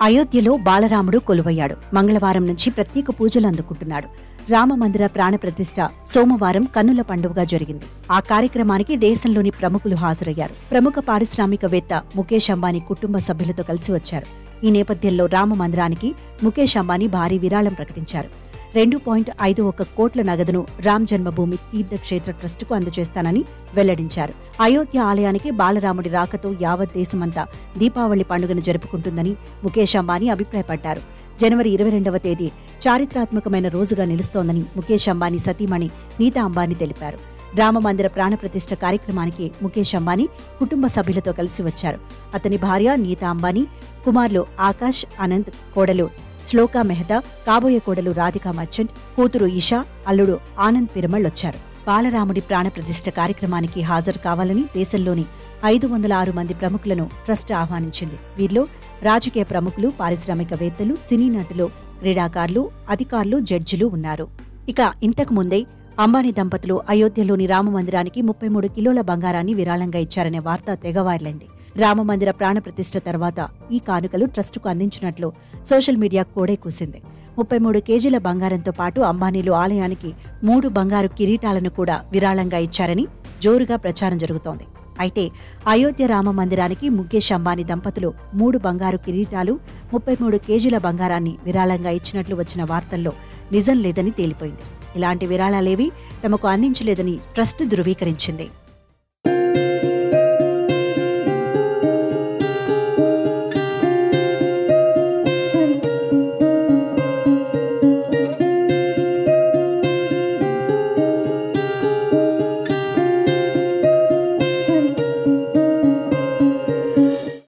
అయోధ్యలో బాలరాముడు కొలువయ్యాడు. మంగళవారం నుంచి ప్రత్యేక పూజలు అందుకుంటున్నాడు. రామమందిర ప్రాణప్రతిష్ఠ సోమవారం కన్నుల పండుగగా జరిగింది. ఆ కార్యక్రమానికి దేశంలోని ప్రముఖులు హాజరయ్యారు. ప్రముఖ పారిశ్రామికవేత్త ముఖేష్ అంబానీ కుటుంబ సభ్యులతో కలిసి వచ్చారు. ఈ నేపథ్యంలో రామమందిరానికి ముఖేష్ అంబానీ భారీ విరాళం ప్రకటించారు. 2.51 కోట్ల నగదును రామ్ జన్మభూమి తీర్థక్షేత్ర ట్రస్టుకు అందజేస్తానని వెల్లడించారు. అయోధ్య ఆలయానికి బాలరాముడి రాకతో యావత్ దేశమంతా దీపావళి పండుగను జరుపుకుంటుందని ముఖేష్ అంబానీ అభిప్రాయపడ్డారు. జనవరి 22వ తేదీ చారిత్రాత్మకమైన రోజుగా నిలుస్తోందని ముఖేష్ అంబానీ సతీమణి నీతా అంబానీ తెలిపారు. రామమందిర ప్రాణప్రతిష్ఠ కార్యక్రమానికి ముఖేష్ అంబానీ కుటుంబ సభ్యులతో కలిసి వచ్చారు. అతని భార్య నీతా అంబానీ, కుమారులు ఆకాష్, అనంత్, కోడలు శ్లోకా మెహతా, కాబోయే కోడలు రాధికా మర్చెంట్, కూతురు ఇషా, అల్లుడు ఆనంద్ పిరమల్ వచ్చారు. బాలరాముడి ప్రాణప్రతిష్ఠ కార్యక్రమానికి హాజరు కావాలని దేశంలోని 506 మంది ప్రముఖులను ట్రస్ట్ ఆహ్వానించింది. వీరిలో రాజకీయ ప్రముఖులు, పారిశ్రామికవేత్తలు, సినీ నటులు, క్రీడాకారులు, అధికారులు, జడ్జిలు ఉన్నారు. ఇక ఇంతకు ముందే అంబానీ దంపతులు అయోధ్యలోని రామమందిరానికి 33 కిలోల బంగారాన్ని విరాళంగా ఇచ్చారనే వార్త తెగ వైరలైంది. రామమందిర ప్రాణప్రతిష్ఠ తర్వాత ఈ కానుకలు ట్రస్టుకు అందించినట్లు సోషల్ మీడియా కోడే కూసింది. 33 కేజీల బంగారంతో పాటు అంబానీలు ఆలయానికి 3 బంగారు కిరీటాలను కూడా విరాళంగా ఇచ్చారని జోరుగా ప్రచారం జరుగుతోంది. అయితే అయోధ్య రామ మందిరానికి ముఖేష్ అంబానీ దంపతులు 3 బంగారు కిరీటాలు, 33 కేజీల బంగారాన్ని విరాళంగా ఇచ్చినట్లు వచ్చిన వార్తల్లో నిజం లేదని తేలిపోయింది. ఇలాంటి విరాళాలేవీ తమకు అందించలేదని ట్రస్ట్ ధృవీకరించింది.